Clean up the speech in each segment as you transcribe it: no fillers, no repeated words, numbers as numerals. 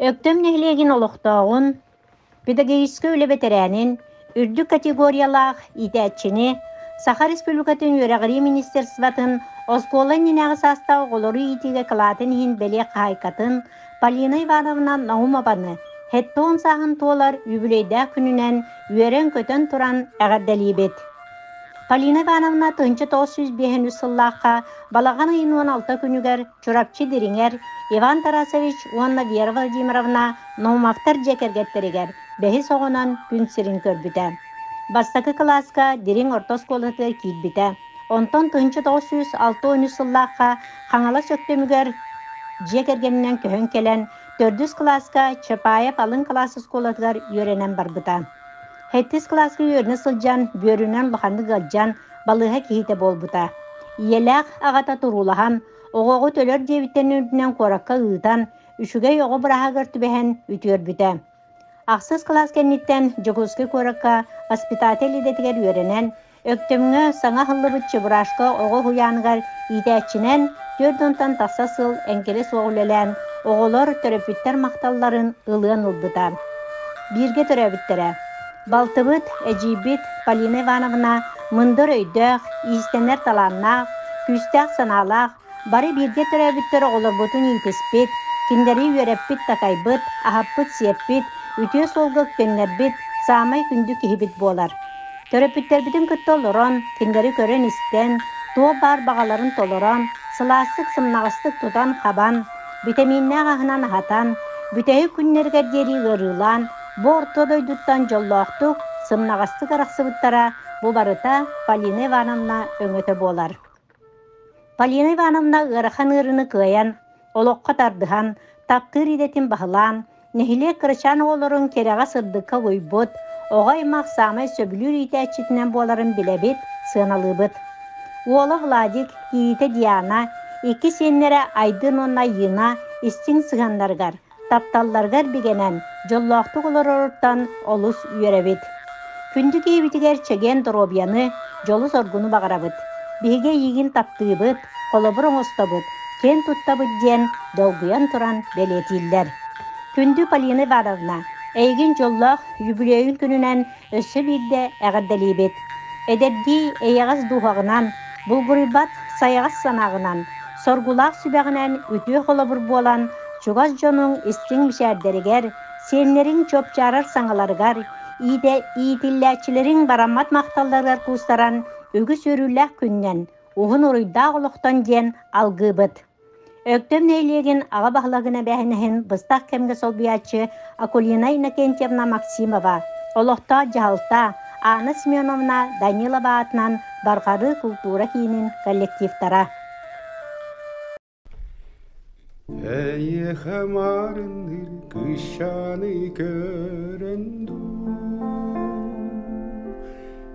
Öktüm nehlegen oluqtağın, pedagogический өлебетерәнин, үрдүк категориялах итәчини, Саха Республикатын Юрагри министерстватын, Осколын нинағы састау олору итиге кылатын хин беле қайкатын, Полина Ивановна Наумованы, хеттон сағын толар үбілейді күнінен үйерен көтін туран әғаддәлейбет. Полина Ивановна тынчы 905 сыллаққа балаған айын 16 күнігер чурапчы деріңер Иван Тарасович Уанна Вера Владимировна Наумақтар жекергеттерігер бәхі соғынан күн сирин көрбіті. Бастакы класска дерің ортос колаты кейтбіті. Онтон тынчы 906 сыллаққа қаңала сөктемігер жекергенінен көхін келен 400 класска Чапаев алын классы сколатығар үйренен барбыта. Хеттис классы үйеріне сылжан, бөрінен лұханды ғалжан, балыға кейті болбыта. Еләқ ағата тұрулахан, оғығы төлер дебіттен өндінен қораққа ұйтан, үшіге оғы бұраға көртібәхен үтер біті. Ақсыз класс кәнеттен жүгізгі қораққа воспитатель едетігер үйерінен, өктіміңі саңа хылы бұтчы бұрашқа оғы хуянығар итәтчінен 4-тан тақса сыл әңкелі соғылелән, оғылар төрөпіттер мақталларын ылығын ұлбыта. Бірге төрөпіттері. Балтыбыт, әжибит, Полина Ивановна, мындыр өйдіқ, истенер таланнақ, күстәқ саналақ, бары бірге төрәбіттері олар бұтын етеспет, кендері үйереппет тақайбыт, ахаппыт сеппет, үтіе солғық пеннербет, самай күнді кейбет болар. Төрәпіттер бітін күтті олырын, кендері көрін істен, туы бар бағаларын толырын, сыласық сымнағыстық тұтан қабан, витаминнәқ ағынан ағатан, бүтәйі күннергер дері ғырылан, Бу ортодойдуттан жоллоқтук сымнағасты қарақсыбыттара бу барыта Полина Ивановна өңөтө болар. Полина Ивановна ырахан ырыны кыян, олоққа тардыхан, таптыр идетін бағылан, нехиле кырычан олырын кереға сырдыққа ойбыт, оғай мақ самай сөбілір итәчетінен боларын білебет, сыналыбыт. Ола Владик, Киите Диана, екі сенлері айдын онна йына, истин сығанларғар, тапталларғар бігенен, жоллоқтық олар орыттан олыс үйеребет. Күнді кейбітігер чеген дробияны, жолы соргуну бағарабыт. Беге егін таптығыбыт, қолыбыр оңыстабыт, кен тұттабыт ден долгуян тұран белетілдер. Күнді Полина Ивановна, әйгін жоллоқ юбилейін күнінен өсі бірде әғаддәлейбет. Әдерді әйіғаз дұғағынан, бұлғырыбат сайығаз санағынан, соргулақ сүбәғінен үтіе қолыбыр болан, Чугаз жонун истин мишәрдерігер, сенлерин чөпчарар саңаларғар, иетилләчілерин барамат мақталдарар кустаран, үгіс өрілләк күннен, уғын орыйдақ олықтан ден алғыбыт. Өктім нейлеген аға бағылағына бәхінігін бұстақ кәмге солбиячы Акулина Иннокентьевна Максимова, олықта жағалта Анна Семеновна Данилова атынан барғары культура кейінін коллективтара. Әйе хамарыныр кышаны көрінду,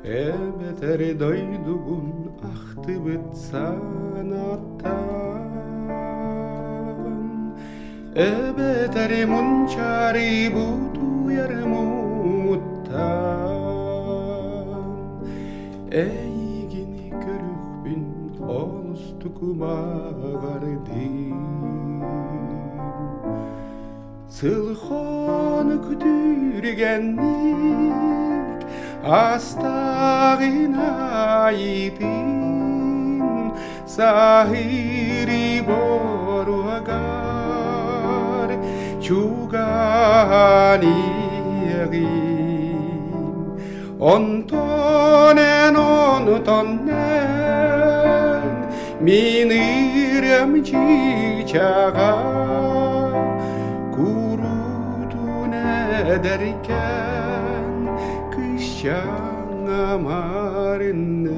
Әбетәрі дойдуғын ақты бүт санаттан, Әбетәрі мұнчары бұту ярмуттан, Әйгені көрікпін олысты күмағарды, Сылхоны күтіргенник астағын айтын Сахири боруагар чугани егин Онтонен минырым чичаға Derken kışan amarından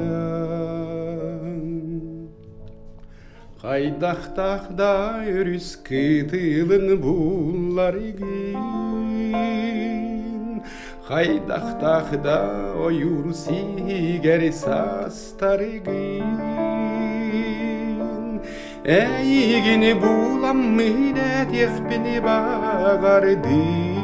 Kaydaqtaqda örüs kıtılın bullar egin Kaydaqtaqda oyur siger sastar egin Eygini bulam mıhnet yekbini bağardın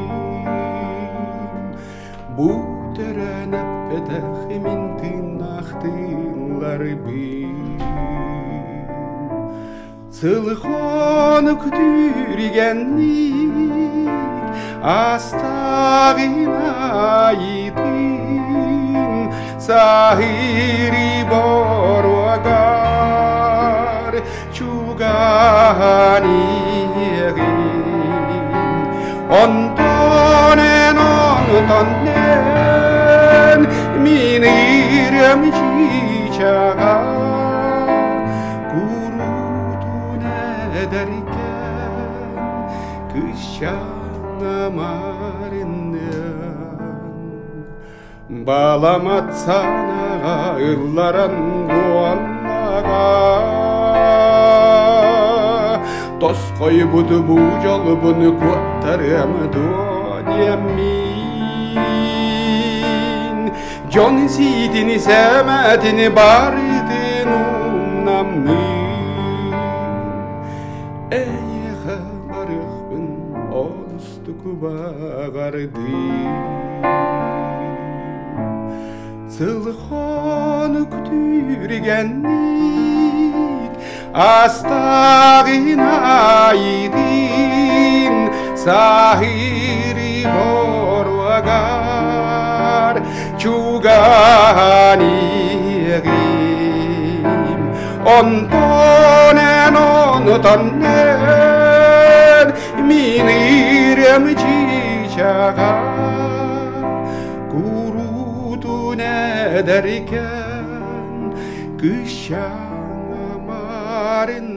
Bu törenep bedehimin tınaqtılar bin Сылхон күтүргенник астагына идин сахири боруагар чуганигин онтонен min irem çiçeğe kurutun ederken kışan marinden bağlamatsana ıllaran doğanlağa toz koy budu bu yol bunu kurtarım diyemmi Jon sidini sevmedini bardın umnamin Ey habarıqbın olustuk bağardın Sılxon kütürgenlik astağına idin Sahiri boruagar Çuganigim ontonen min irem çiçeğe kurutun ederken kışan amarin